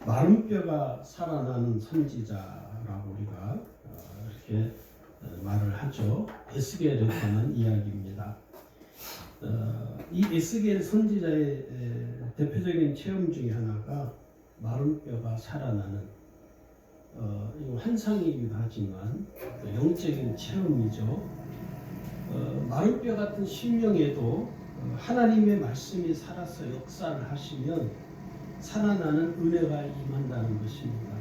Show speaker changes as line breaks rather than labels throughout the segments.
마른 뼈가 살아나는 선지자라고 우리가 이렇게 말을 하죠. 에스겔에 관한 이야기입니다. 이 에스겔 선지자의 대표적인 체험 중에 하나가 마른 뼈가 살아나는 이거 환상이기도 하지만 영적인 체험이죠. 마른 뼈 같은 심령에도 하나님의 말씀이 살아서 역사를 하시면 살아나는 은혜가 임한다는 것입니다.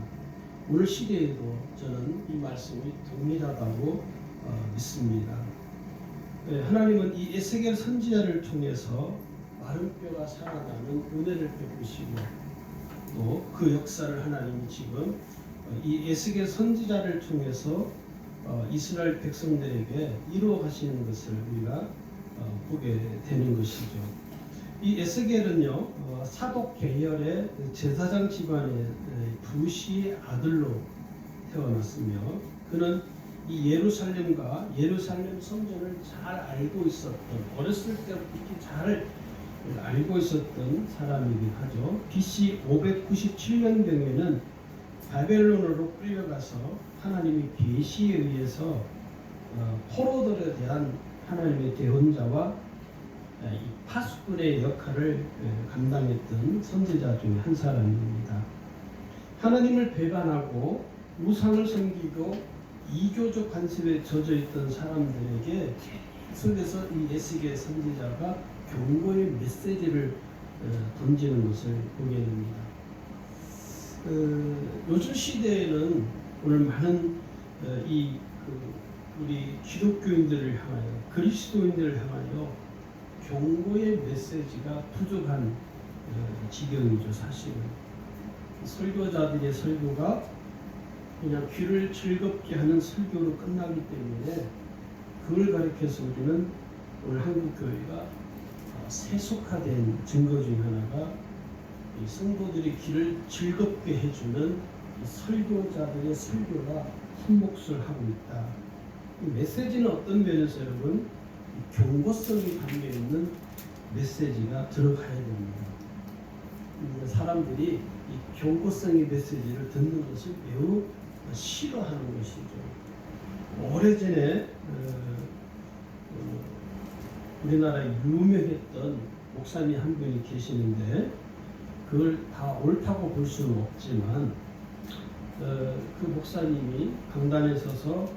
오늘 시대에도 저는 이 말씀이 동일하다고 믿습니다. 하나님은 이 에스겔 선지자를 통해서 마른 뼈가 살아나는 은혜를 베푸시고 또 그 역사를 하나님이 지금 이 에스겔 선지자를 통해서 이스라엘 백성들에게 이루어 가시는 것을 우리가 보게 되는 것이죠. 이 에스겔은요 사독 계열의 제사장 집안의 부시의 아들로 태어났으며 그는 이 예루살렘과 예루살렘 성전을 잘 알고 있었던 어렸을 때부터 잘 알고 있었던 사람이긴 하죠. BC 597년경에는 바벨론으로 끌려가서 하나님의 계시에 의해서 포로들에 대한 하나님의 대언자와 이 파수꾼의 역할을 감당했던 선지자 중에 한 사람입니다. 하나님을 배반하고 우상을 섬기고 이교적 관습에 젖어있던 사람들에게 속에서 이 에스겔 선지자가 경고의 메시지를 던지는 것을 보게 됩니다. 요즘 시대에는 오늘 많은 우리 기독교인들을 향하여 그리스도인들을 향하여 경고의 메시지가 부족한 지경이죠. 사실은 설교자들의 설교가 그냥 귀를 즐겁게 하는 설교로 끝나기 때문에 그걸 가리켜서 우리는 오늘 한국교회가 세속화된 증거 중 하나가 이 성도들이 귀를 즐겁게 해주는 이 설교자들의 설교가 흠몫을 하고 있다. 이 메시지는 어떤 면에서 여러분 경고성이 담겨있는 메시지가 들어가야 됩니다. 사람들이 이 경고성의 메시지를 듣는 것을 매우 싫어하는 것이죠. 오래전에 우리나라에 유명했던 목사님 한 분이 계시는데 그걸 다 옳다고 볼 수는 없지만 그 목사님이 강단에 서서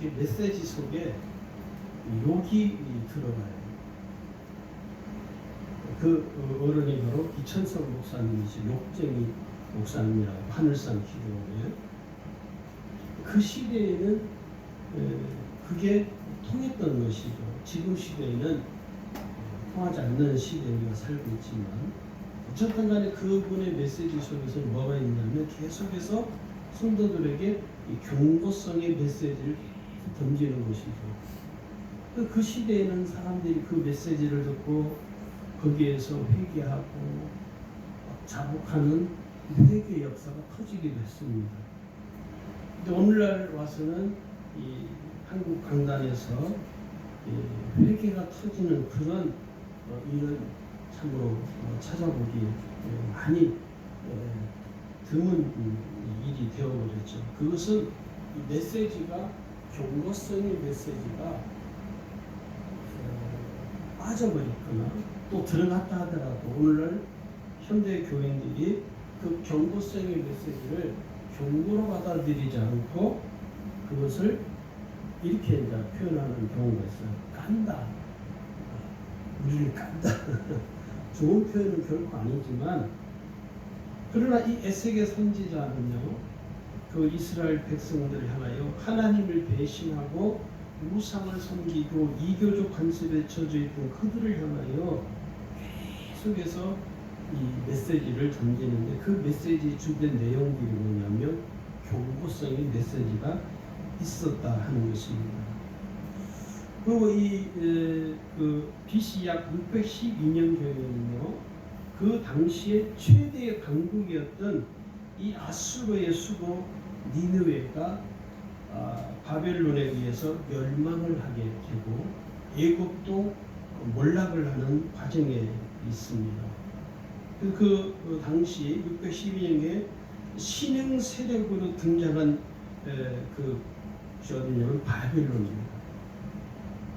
이렇게 메시지 속에 욕이 들어가요. 그 어른이 바로 이천석 목사님이시 욕쟁이 목사님이라고 하늘산 기도원에 그 시대에는 그게 통했던 것이죠. 지금 시대에는 통하지 않는 시대에 우리가 살고 있지만 어쨌든 간에 그분의 메시지 속에서 뭐가 있냐면 계속해서 성도들에게 이 경고성의 메시지를 던지는 것이죠. 그 시대에는 사람들이 그 메시지를 듣고 거기에서 회개하고 자복하는 회개 역사가 터지기도 했습니다. 근데 오늘날 와서는 이 한국 강단에서 회개가 터지는 그런 일은 참으로 찾아보기 많이 드문 일이 되어버렸죠. 그것은 이 메시지가 경고성의 메시지가 빠져버렸거나 또 들어갔다 하더라도 오늘날 현대 교인들이 그 경고성의 메시지를 경고로 받아들이지 않고 그것을 이렇게 이제 표현하는 경우가 있어요. 깐다. 우리를 깐다. 좋은 표현은 결코 아니지만 그러나 이 에스겔 선지자는요 그 이스라엘 백성들을 향하여 하나님을 배신하고 우상을 섬기고 이교적 관습에 젖어있던 그들을 향하여 계속해서 이 메시지를 던지는데 그 메시지에 주된 내용들이 뭐냐면 경고성의 메시지가 있었다 하는 것입니다. 그리고 그 BC 약 612년경에는요 그 당시에 최대의 강국이었던 이 아수르의 수도 니느웨가 바벨론에 의해서 멸망을 하게 되고 애굽도 몰락을 하는 과정에 있습니다. 그 당시 612년에 신흥 세력으로 등장한 그 어디냐면 바벨론입니다.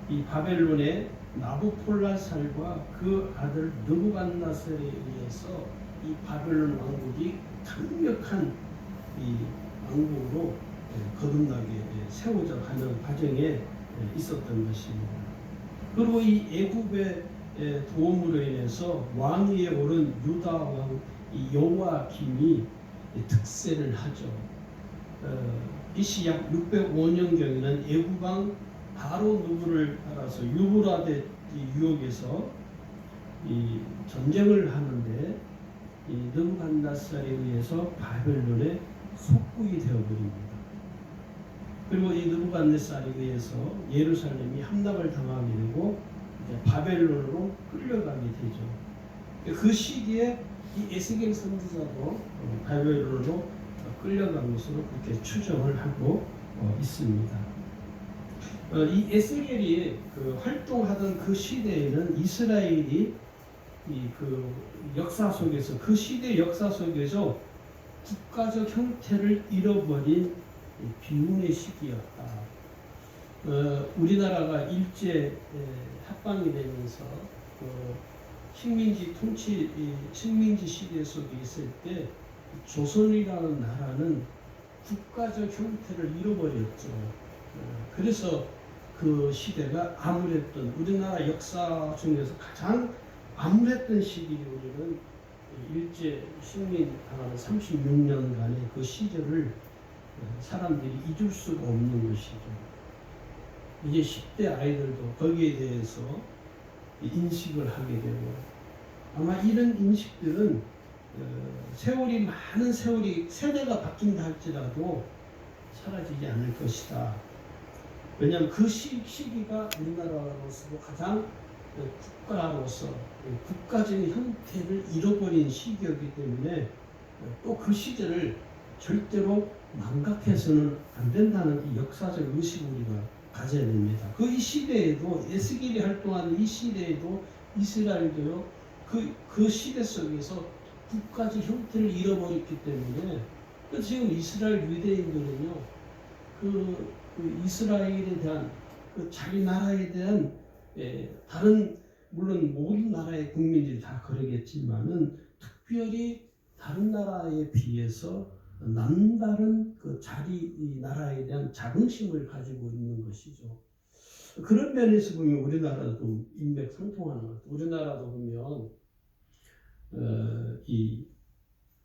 이 바벨론의 나부콜라살과 그 아들 느부갓네살에 의해서 이 바벨론 왕국이 강력한 이 왕국으로 거듭나게 세워져 가는 과정에 있었던 것입니다. 그리고 이 애굽의 도움으로 인해서 왕위에 오른 유다 왕 여호야김이 득세를 하죠. BC 약 605년경에는 애굽 왕 바로 누구를 따라서 유브라데 유역에서 이 전쟁을 하는데 이 느부갓네살에 의해서 바벨론에 속국이 되어버립니다. 그리고 이 느부갓네살에 의해서 예루살렘이 함락을 당하게 되고 이제 바벨론으로 끌려가게 되죠. 그 시기에 이 에스겔 선지자도 바벨론으로 끌려간 것으로 그렇게 추정을 하고 있습니다. 이 에스겔이 활동하던 그 시대에는 이스라엘이 그 역사 속에서 그 시대 역사 속에서 국가적 형태를 잃어버린 비운의 시기였다. 우리나라가 일제 합방이 되면서 식민지 시대 속에 있을 때 조선이라는 나라는 국가적 형태를 잃어버렸죠. 그래서 그 시대가 암울했던 우리나라 역사 중에서 가장 암울했던 시기에 우리는 일제 식민 당하는 36년간의 그 시절을 사람들이 잊을 수가 없는 것이죠. 이제 10대 아이들도 거기에 대해서 인식을 하게 되고 아마 이런 인식들은 많은 세월이 세대가 바뀐다 할지라도 사라지지 않을 것이다. 왜냐하면 그 시기가 우리나라로서도 가장 국가로서 국가적인 형태를 잃어버린 시기였기 때문에 또 그 시절을 절대로 망각해서는 안 된다는 이 역사적 의식을 우리가 가져야 됩니다. 그 이 시대에도 에스겔이 활동하는 이 시대에도 이스라엘도요 그 시대 속에서 국가적 형태를 잃어버렸기 때문에 지금 이스라엘 유대인들은요 그 이스라엘에 대한 자기 나라에 대한 다른 물론 모든 나라의 국민들이 다 그러겠지만은 특별히 다른 나라에 비해서 남다른 자기 나라에 대한 자긍심을 가지고 있는 것이죠. 그런 면에서 보면 우리나라도 인맥상통하는 것 같아요. 우리나라도 보면 이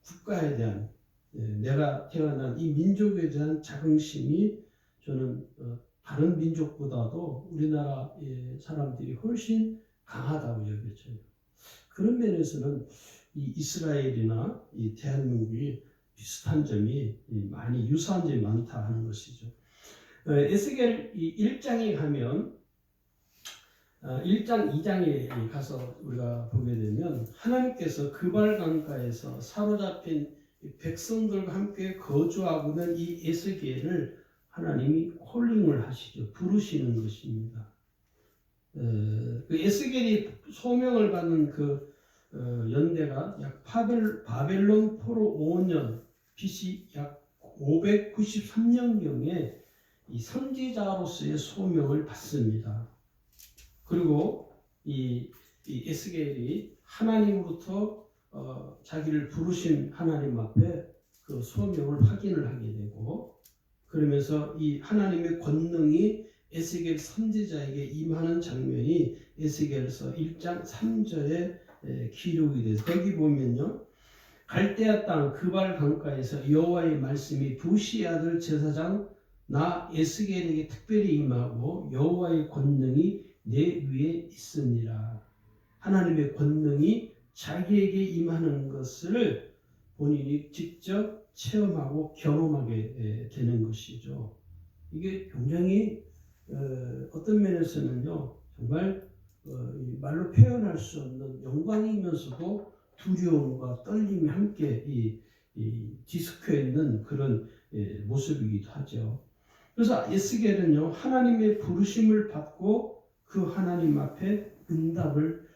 국가에 대한 내가 태어난 이 민족에 대한 자긍심이 저는 다른 민족보다도 우리나라의 사람들이 훨씬 강하다고 여겨져요. 그런 면에서는 이 이스라엘이나 이 대한민국이 비슷한 점이 많이 유사한 점이 많다 하는 것이죠. 에스겔 1장에 가면 1장 2장에 가서 우리가 보게 되면 하나님께서 그발 강가에서 사로잡힌 백성들과 함께 거주하고는 이 에스겔을 하나님이 콜링을 하시죠. 부르시는 것입니다. 그 에스겔이 소명을 받는 그 연대가 약 바벨론 포로 5년 BC 약 593년경에 이 선지자로서의 소명을 받습니다. 그리고 이 에스겔이 하나님으로부터 자기를 부르신 하나님 앞에 그 소명을 확인을 하게 되고 그러면서 이 하나님의 권능이 에스겔 선지자에게 임하는 장면이 에스겔서 1장 3절에 기록이 돼서 거기 보면요. 갈대아 땅 그발 강가에서 여호와의 말씀이 부시 아들 제사장 나 에스겔에게 특별히 임하고 여호와의 권능이 내 위에 있으니라. 하나님의 권능이 자기에게 임하는 것을 본인이 직접 체험하고 경험하게 되는 것이죠. 이게 굉장히 어떤 면에서는요 정말 말로 표현할 수 없는 영광이면서도 두려움과 떨림이 함께 뒤섞여 있는 그런 모습이기도 하죠. 그래서 에스겔은요 하나님의 부르심을 받고 그 하나님 앞에 응답을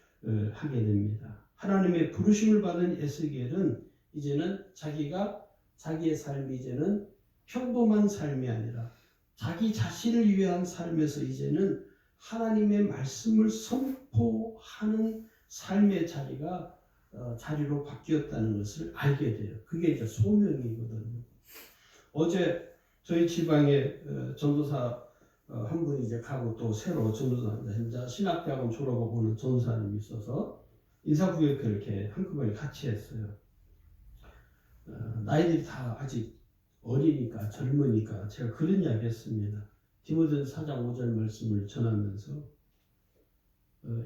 하게 됩니다. 하나님의 부르심을 받은 에스겔은 이제는 자기의 삶이 이제는 평범한 삶이 아니라 자기 자신을 위한 삶에서 이제는 하나님의 말씀을 선포하는 삶의 자리로 바뀌었다는 것을 알게 돼요. 그게 이제 소명이거든요. 어제 저희 지방에 전도사 한 분이 이제 가고 또 새로 전도사 신학대학원 졸업하고 오는 전도사님이 있어서 인사구역회 이렇게 한꺼번에 같이 했어요. 나이들이 다 아직 어리니까 젊으니까 제가 그런 이야기 했습니다. 디모데전서 4장 5절 말씀을 전하면서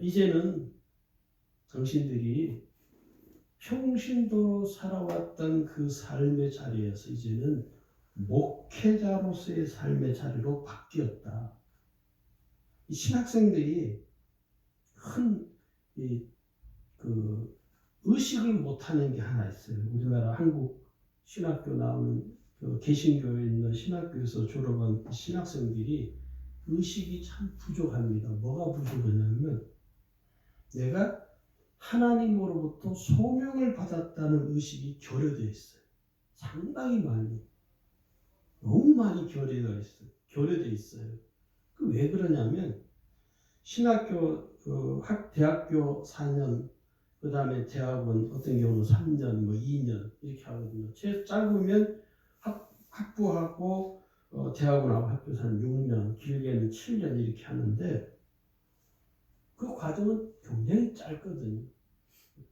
이제는 당신들이 평신도로 살아왔던 그 삶의 자리에서 이제는 목회자로서의 삶의 자리로 바뀌었다. 이 신학생들이 그 의식을 못하는 게 하나 있어요. 우리나라 한국 신학교 나오는 그 개신교에 있는 신학교에서 졸업한 신학생들이 의식이 참 부족합니다. 뭐가 부족하냐면 내가 하나님으로부터 소명을 받았다는 의식이 결여되어 있어요. 상당히 많이, 너무 많이 결여되어 있어요. 그 왜 그러냐면 신학교 대학교 4년, 그 다음에 대학원 어떤 경우는 3년, 2년 이렇게 하거든요. 제일 짧으면 학부하고 대학원하고 학교에서 한 6년, 길게는 7년 이렇게 하는데 그 과정은 굉장히 짧거든요.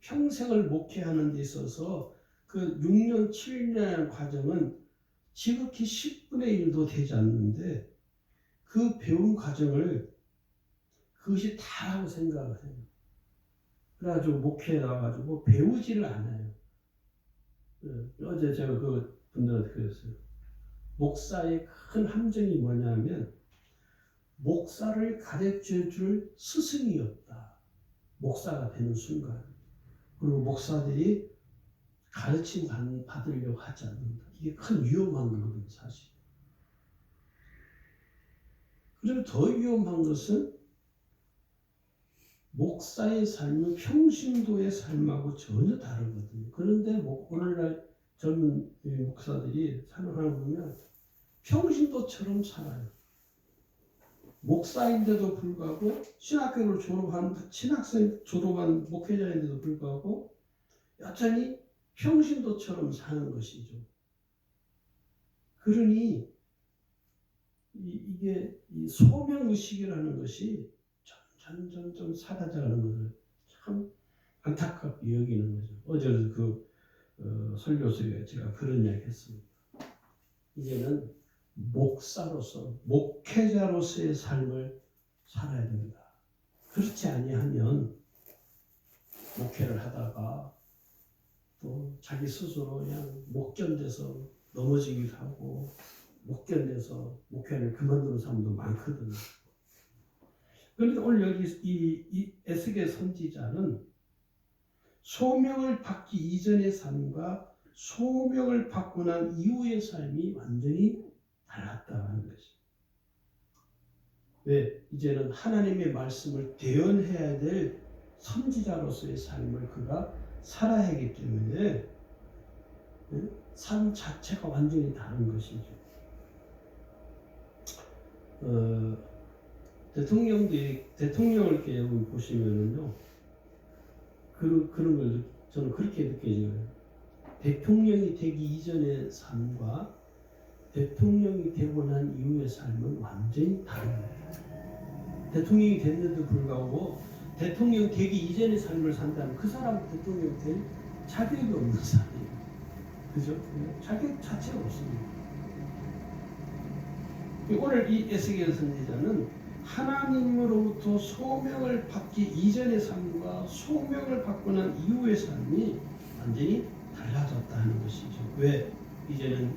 평생을 목회하는 데 있어서 그 6년, 7년 과정은 지극히 10분의 1도 되지 않는데 그 배운 과정을 그것이 다라고 생각을 해요. 그래가지고 목회에 나와가지고 배우지를 않아요. 어제 제가 그 분들한테 그랬어요. 목사의 큰 함정이 뭐냐면 목사를 가르쳐줄 스승이 없다. 목사가 되는 순간. 그리고 목사들이 가르침 받으려고 하지 않는다. 이게 큰 위험한 거거든요, 사실. 그리고 더 위험한 것은 목사의 삶은 평신도의 삶하고 전혀 다르거든요. 그런데 오늘날 젊은 목사들이 살아가는 거 보면 평신도처럼 살아요. 목사인데도 불구하고 신학교를 졸업한 목회자인데도 불구하고 여전히 평신도처럼 사는 것이죠. 그러니 이게 이 소명의식이라는 것이 점점 사라져가는 것을 참 안타깝게 여기는 거죠. 어제도 그 설교서에 제가 그런 이야기 했습니다. 이제는 목회자로서의 삶을 살아야 된다. 그렇지 아니하면 목회를 하다가 또 자기 스스로 그냥 못 견뎌서 넘어지기도 하고 못 견뎌서 목회를 그만두는 사람도 많거든요. 그런데 오늘 여기 이 에스겔 선지자는 소명을 받기 이전의 삶과 소명을 받고 난 이후의 삶이 완전히 달랐다는 것이. 왜? 이제는 하나님의 말씀을 대언해야 될 선지자로서의 삶을 그가 살아야 하기 때문에 삶 자체가 완전히 다른 것이죠. 대통령을 이렇게 보시면은요, 그런 걸 저는 그렇게 느껴져요. 대통령이 되기 이전의 삶과 대통령이 되고 난 이후의 삶은 완전히 다릅니다. 대통령이 됐는데도 불구하고 대통령 되기 이전의 삶을 산다면 그 사람은 대통령 될 자격이 없는 사람이에요. 그죠? 자격 자체가 없습니다. 오늘 이 에스겔 선지자는 하나님으로부터 소명을 받기 이전의 삶과 소명을 받고 난 이후의 삶이 완전히 달라졌다는 것이죠. 왜? 이제는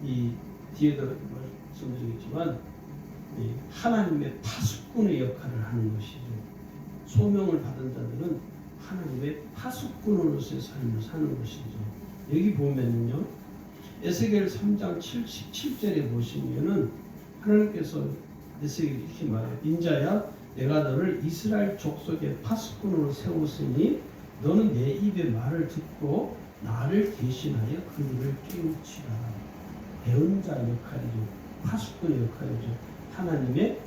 이 뒤에도 말씀드리겠지만 하나님의 파수꾼의 역할을 하는 것이죠. 소명을 받은 자들은 하나님의 파수꾼으로서의 삶을 사는 것이죠. 여기 보면요, 에스겔 3장 17절에 보시면은 하나님께서 에스겔이 이렇게 말해요. 인자야, 내가 너를 이스라엘 족속의 파수꾼으로 세웠으니 너는 내 입의 말을 듣고 나를 대신하여 그들을 깨우치라. 배운자 역할이죠. 파수꾼의 역할이죠. 하나님의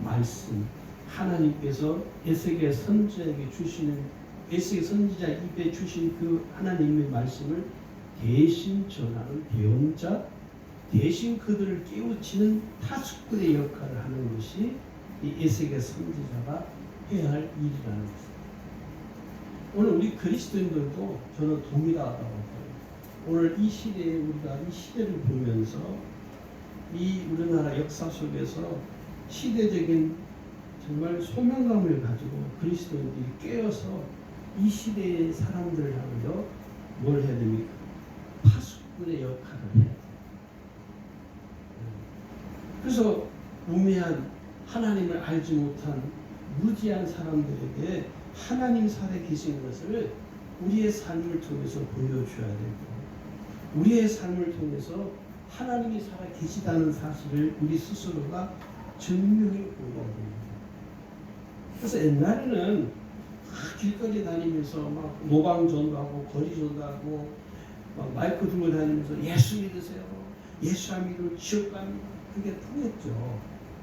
말씀, 하나님께서 에스겔 선지자에게 주시는, 에스겔 선지자 입에 주신 그 하나님의 말씀을 대신 전하는 배운자, 대신 그들을 깨우치는 파수꾼의 역할을 하는 것이 이 에스겔 선지자가 해야 할 일이라는 것입니다. 오늘 우리 그리스도인들도 저는 동일하다고 봐요. 오늘 이 시대에 우리가 이 시대를 보면서 이 우리나라 역사 속에서 시대적인 정말 소명감을 가지고 그리스도인들이 깨어서 이 시대의 사람들을 향하여 뭘 해야 됩니까? 파수꾼의 역할을 해야 돼요. 그래서 우매한 하나님을 알지 못한 무지한 사람들에게 하나님 살아계신 것을 우리의 삶을 통해서 보여줘야 되고, 우리의 삶을 통해서 하나님이 살아계시다는 사실을 우리 스스로가 증명해 보여야 됩니다. 그래서 옛날에는 길거리 다니면서 막 모방 전도하고 거리 전도하고 막 마이크 들고 다니면서 예수 믿으세요, 예수 안 믿으면 지옥 갑니다, 그게 통했죠.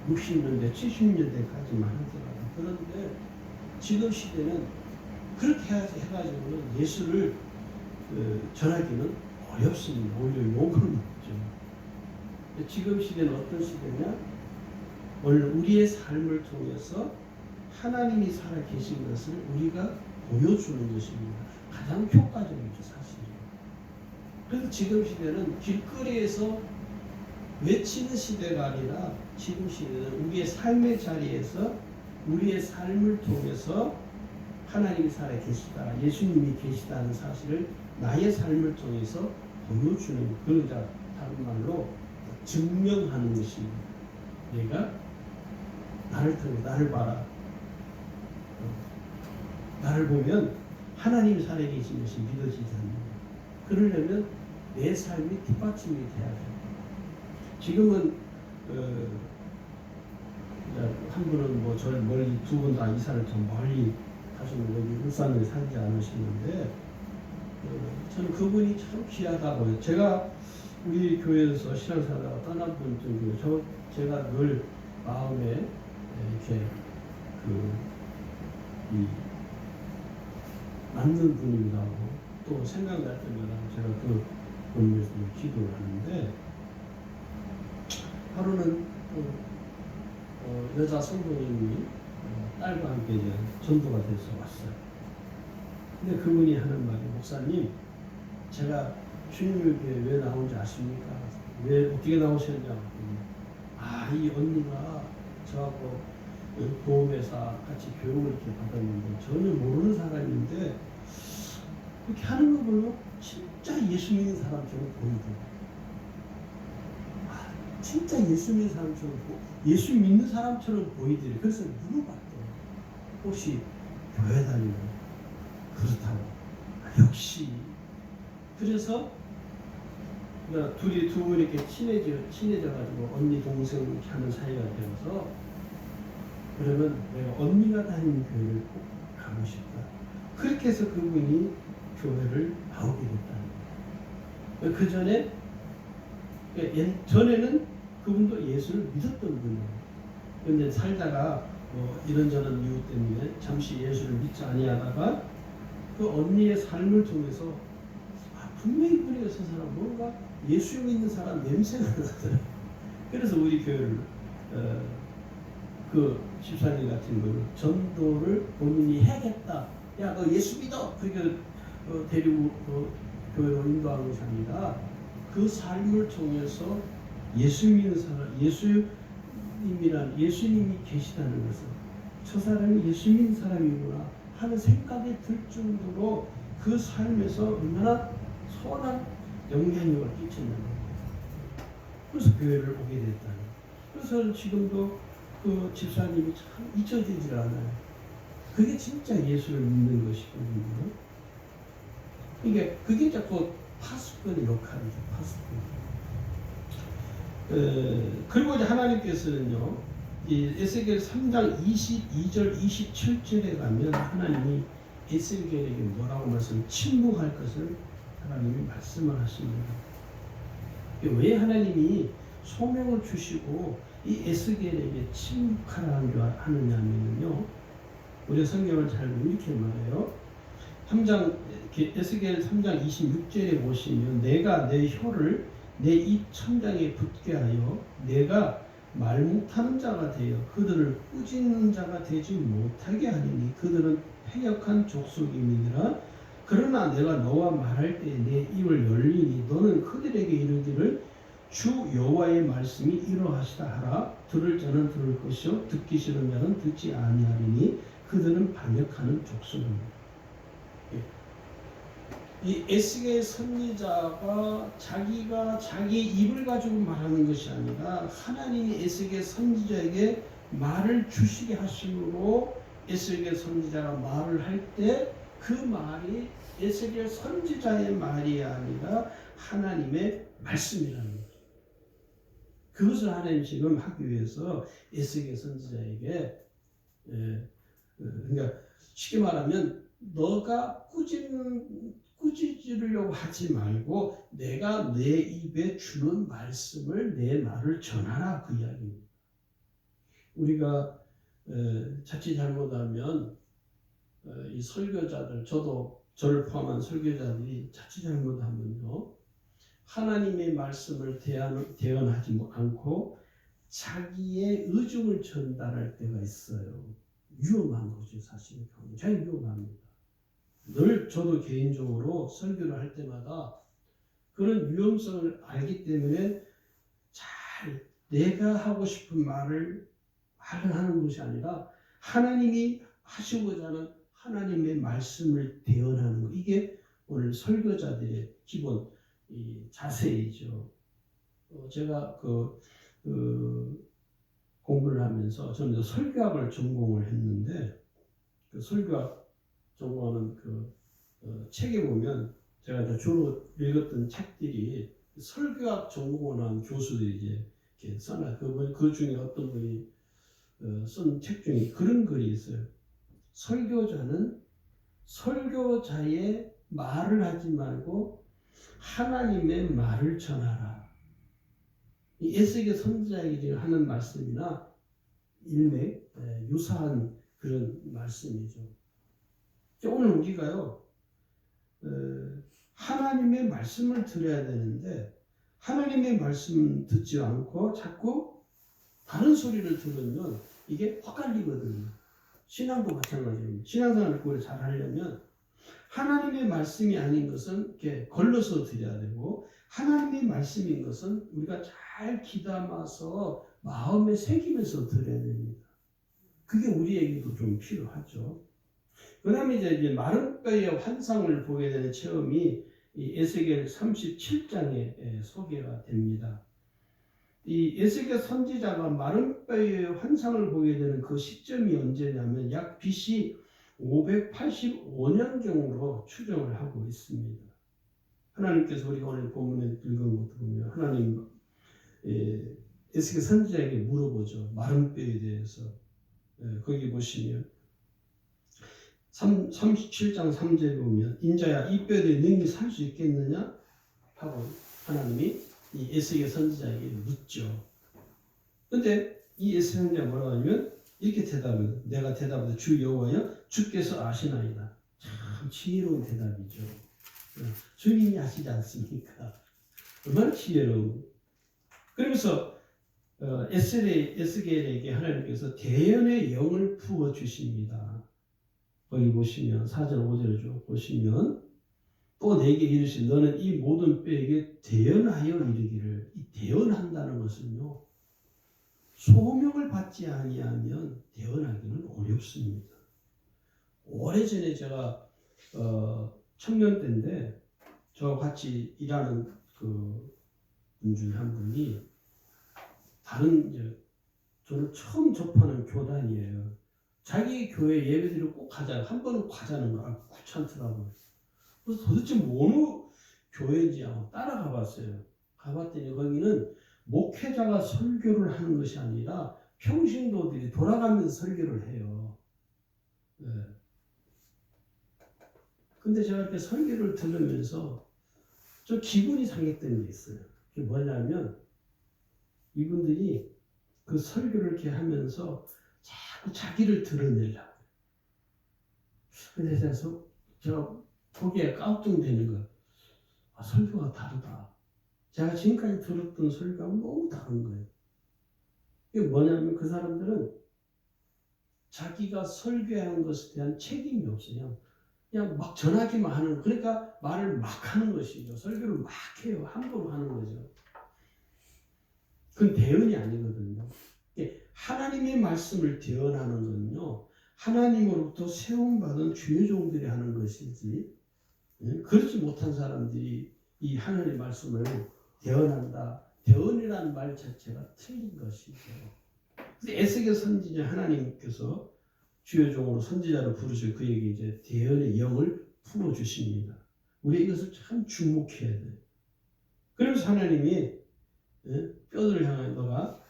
60년대 70년대까지만 하더라도. 그런데 지금 시대는 그렇게 해가지고는 예수를 전하기는 어렵습니다. 오히려 욕을 먹죠. 지금 시대는 어떤 시대냐? 오늘 우리의 삶을 통해서 하나님이 살아계신 것을 우리가 보여주는 것입니다. 가장 효과적이죠, 사실은. 그래서 지금 시대는 길거리에서 외치는 시대가 아니라 지금 시대는 우리의 삶의 자리에서 우리의 삶을 통해서 하나님이 살아계시다, 예수님이 계시다는 사실을 나의 삶을 통해서 보여주는, 그러자 다른 말로 증명하는 것입니다. 내가 나를 통해 나를 봐라. 나를 보면 하나님이 살아계신 것이 믿어지지 않는다. 그러려면 내 삶이 뒷받침이 돼야 됩니다. 지금은 한 분은 뭐 저를 멀리, 두 분 다 이사를 좀 멀리 하시는, 여기 울산에 살지 않으시는데 저는 그분이 참 귀하다고요. 제가 우리 교회에서 신앙사다가 떠난 분 중에 제가 늘 마음에 이렇게 맞는 분이라고 또 생각날 때마다 제가 그 분을 위해서 기도를 하는데, 하루는 여자 성도님이 딸과 함께 이제 전도가 돼서 왔어요. 근데 그분이 하는 말이, 목사님, 제가 주님을 왜 나온지 아십니까? 왜 어떻게 나오셨냐고. 이 언니가 저하고 보험회사 같이 교육을 이렇게 받았는데 전혀 모르는 사람인데 그렇게 하는 거 보면 진짜 예수 믿는 사람처럼 보이더라고요. 진짜 예수 믿는 사람처럼, 예수 믿는 사람처럼 보이더래요. 그래서 물어봤대요. 혹시 교회 다니는? 그렇다고. 역시. 그래서 두 분이 이렇게 친해져가지고 언니 동생 이렇게 하는 사이가 되어서, 그러면 내가 언니가 다니는 교회를 꼭 가고 싶다. 그렇게 해서 그분이 교회를 나오게 됐다는 거예요. 전에는 그분도 예수를 믿었던 분이에요. 그런데 살다가 이런저런 이유 때문에 잠시 예수를 믿지 아니하다가 그 언니의 삶을 통해서 분명히 보니까 저 사람 뭔가 예수 믿는 사람 냄새가 나더라고요. 그래서 우리 교회를 그 집사님 같은 걸 전도를 본인이 해야겠다. 야, 너 예수 믿어. 그렇게 데리고 교회로 인도하는 것이 아니라 그 삶을 통해서 예수 믿는 사람, 예수님이 계시다는 것을, 저 사람이 예수 믿는 사람이구나 하는 생각이 들 정도로 그 삶에서 얼마나 선한 영향력을 끼치는 거예요. 그래서 교회를 오게 됐다는. 그래서 지금도 그 집사님이 참 잊혀지질 않아요. 그게 진짜 예수를 믿는 것이거든요. 그게 자꾸 파수꾼의 역할이죠. 파수꾼. 그리고 이제 하나님께서는요, 이 에스겔 3장 22절 27절에 가면 하나님이 에스겔에게 뭐라고 침묵할 것을 하나님이 말씀을 하십니다. 왜 하나님이 소명을 주시고 이 에스겔에게 침묵하라느냐면요, 우리 성경을 잘 보면 이렇게 말해요. 에스겔 3장 26절에 보시면 내가 내 혀를 내 입 천장에 붙게 하여 내가 말 못하는 자가 되어 그들을 꾸짖는 자가 되지 못하게 하리니 그들은 패역한 족속임이니라. 그러나 내가 너와 말할 때 내 입을 열리니 너는 그들에게 이르기를 주 여호와의 말씀이 이러하시다 하라. 들을 자는 들을 것이요 듣기 싫은 자는 듣지 아니하리니 그들은 반역하는 족속입니다. 이 에스겔 선지자가 자기가 자기 입을 가지고 말하는 것이 아니라 하나님이 에스겔 선지자에게 말을 주시게 하심으로 에스겔 선지자가 말을 할 때 그 말이 에스겔 선지자의 말이 아니라 하나님의 말씀이라는 거죠. 그것을 하나님 지금 하기 위해서 에스겔 선지자에게 그러니까 쉽게 말하면 너가 꾸짖으려고 하지 말고 내가 내 입에 주는 말씀을 내 말을 전하라, 그 이야기입니다. 우리가 자칫 잘못하면 이 설교자들, 저를 포함한 설교자들이 자칫 잘못하면요, 하나님의 말씀을 대언하지 않고 자기의 의중을 전달할 때가 있어요. 위험한 거죠. 사실은 굉장히 위험합니다. 늘 저도 개인적으로 설교를 할 때마다 그런 위험성을 알기 때문에 잘 내가 하고 싶은 말을 하는 것이 아니라 하나님이 하시고자 하는 하나님의 말씀을 대언하는 것, 이게 오늘 설교자들의 기본 자세이죠. 제가 공부를 하면서 저는 설교학을 전공을 했는데 그 설교학 전공하는 책에 보면 제가 주로 읽었던 책들이 설교학 전공을 한 교수들이 이렇게 써놔. 그 중에 어떤 분이 쓴 책 중에 그런 글이 있어요. 설교자는 설교자의 말을 하지 말고 하나님의 말을 전하라. 이 에스겔 선지자에게 하는 말씀이나 일맥 유사한 그런 말씀이죠. 오늘 우리가요, 하나님의 말씀을 들어야 되는데 하나님의 말씀 듣지 않고 자꾸 다른 소리를 들으면 이게 헛갈리거든요. 신앙도 마찬가지입니다. 신앙생활을 그걸 잘 하려면 하나님의 말씀이 아닌 것은 이렇게 걸러서 드려야 되고 하나님의 말씀인 것은 우리가 잘 귀담아서 마음에 새기면서 들어야 됩니다. 그게 우리에게도 좀 필요하죠. 그 다음에 이제 마른 뼈의 환상을 보게 되는 체험이 이 에스겔 37장에 소개가 됩니다. 이 에스겔 선지자가 마른 뼈의 환상을 보게 되는 그 시점이 언제냐면 약 BC 585년경으로 추정을 하고 있습니다. 하나님께서 우리가 오늘 본문에 읽은 것도 보면 하나님 에스겔 선지자에게 물어보죠. 마른 뼈에 대해서. 거기 보시면 37장 3절에 보면 인자야 이 뼈들이 능히 살 수 있겠느냐 하고 하나님이 이 에스겔 선지자에게 묻죠. 근데 이 에스겔 선지자가 뭐라고 하냐면 이렇게 대답을 내가 대답하되 주 여호와여 주께서 아시나이다. 참 지혜로운 대답이죠. 주님이 아시지 않습니까? 얼마나 지혜로운. 그러면서 에스겔에게 하나님께서 대언의 영을 부어주십니다. 거기 보시면 4절 5절을 쭉 보시면 또 내게 이르시되 너는 이 모든 뼈에게 대언하여 이르기를. 이 대언한다는 것은요, 소명을 받지 아니하면 대언하기는 어렵습니다. 오래전에 제가 청년 때인데 저와 같이 일하는 그 분 중에 한 분이 저는 처음 접하는 교단이에요. 자기 교회 예배드리러 꼭 가자. 한 번은 가자는 거 귀찮더라고요. 그래서 도대체 어느 교회인지 한번 따라가 봤어요. 가봤더니 거기는 목회자가 설교를 하는 것이 아니라 평신도들이 돌아가면서 설교를 해요. 네. 근데 제가 이렇게 설교를 들으면서 좀 기분이 상했던 게 있어요. 그게 뭐냐면 이분들이 그 설교를 이렇게 하면서 자꾸 자기를 드러내려고. 그래서 제가 거기에 깜짝되는 거예요. 아, 설교가 다르다. 제가 지금까지 들었던 설교하고 너무 다른 거예요. 이게 뭐냐면 그 사람들은 자기가 설교하는 것에 대한 책임이 없어요. 그냥 막 전하기만 하는, 그러니까 말을 막 하는 것이죠. 설교를 막 해요. 함부로 하는 거죠. 그건 대언이 아니거든요. 하나님의 말씀을 대언하는 건요, 하나님으로부터 세움받은 주의 종들이 하는 것이지, 그렇지 못한 사람들이 이 하나님의 말씀을 대언한다. 대언이라는 말 자체가 틀린 것이죠. 에스겔 선지자 하나님께서 주의 종으로 선지자를 부르시고 그에게 이제 대언의 영을 풀어주십니다. 우리 이것을 참 주목해야 돼요. 그래서 하나님이 뼈들을 향해 너가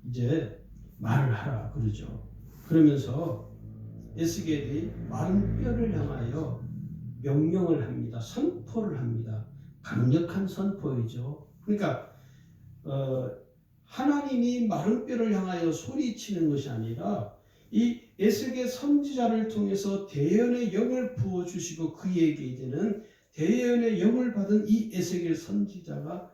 이제 말을 하라 그러죠. 그러면서 에스겔이 마른 뼈를 향하여 명령을 합니다. 선포를 합니다. 강력한 선포이죠. 그러니까 하나님이 마른 뼈를 향하여 소리치는 것이 아니라 이 에스겔 선지자를 통해서 대언의 영을 부어주시고 그에게 이제는 대언의 영을 받은 이 에스겔 선지자가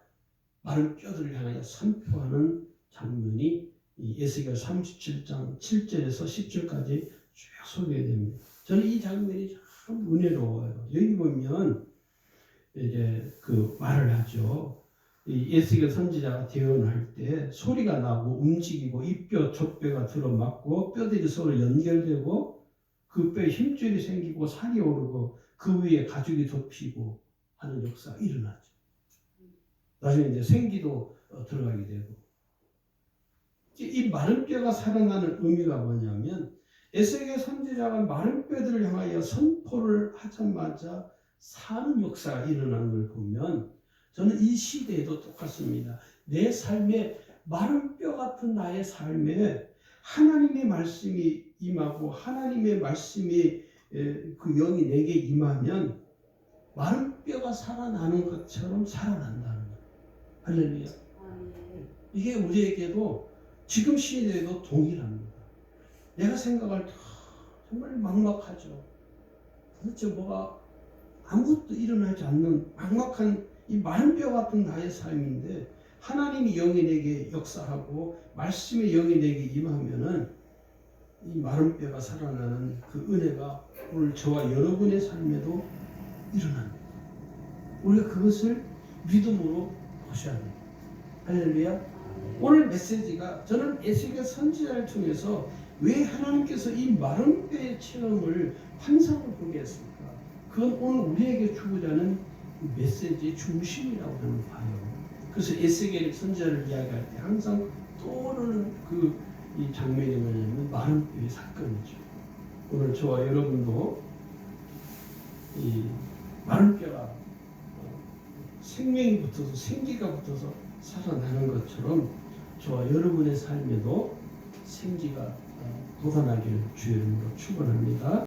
마른 뼈들을 향하여 선포하는 장면이 이 에스겔 37장 7절에서 10절까지 쭉 소개됩니다. 저는 이 장면이 참 은혜로워요. 여기 보면 이제 그 말을 하죠. 이 에스겔 선지자가 대언할 때 소리가 나고 움직이고 이 뼈 저 뼈가 들어맞고 뼈들이 서로 연결되고 그 뼈에 힘줄이 생기고 살이 오르고 그 위에 가죽이 덮이고 하는 역사가 일어나죠. 나중에 이제 생기도 들어가게 되고, 이 마른 뼈가 살아나는 의미가 뭐냐면 에스겔 선지자가 마른 뼈들을 향하여 선포를 하자마자 사는 역사가 일어나는 걸 보면 저는 이 시대에도 똑같습니다. 내 삶에 마른 뼈 같은 나의 삶에 하나님의 말씀이 임하고 하나님의 말씀이 그 영이 내게 임하면 마른 뼈가 살아나는 것처럼 살아난다는 거예요. 할렐루야. 이게 우리에게도 지금 시대에도 동일합니다. 내가 생각할 때 정말 막막하죠. 도대체 뭐가 아무것도 일어나지 않는 막막한 이 마른 뼈 같은 나의 삶인데 하나님이 영이 내게 역사하고 말씀의 영이 내게 임하면은 이 마른 뼈가 살아나는 그 은혜가 오늘 저와 여러분의 삶에도 일어납니다. 우리가 그것을 믿음으로 보셔야 됩니다. 할렐루야. 오늘 메시지가 저는 에스겔 선지자를 통해서 왜 하나님께서 이 마른 뼈의 체험을 환상을 보게 했을까? 그건 오늘 우리에게 주고자 하는 메시지의 중심이라고 저는 봐요. 그래서 에스겔 선지자를 이야기할 때 항상 떠오르는 이 장면이 뭐냐면 마른 뼈의 사건이죠. 오늘 저와 여러분도 이 마른 뼈가 생명이 붙어서 생기가 붙어서 살아나는 것처럼 저와 여러분의 삶에도 생기가 돋아나기를 주의 이름으로 축원합니다.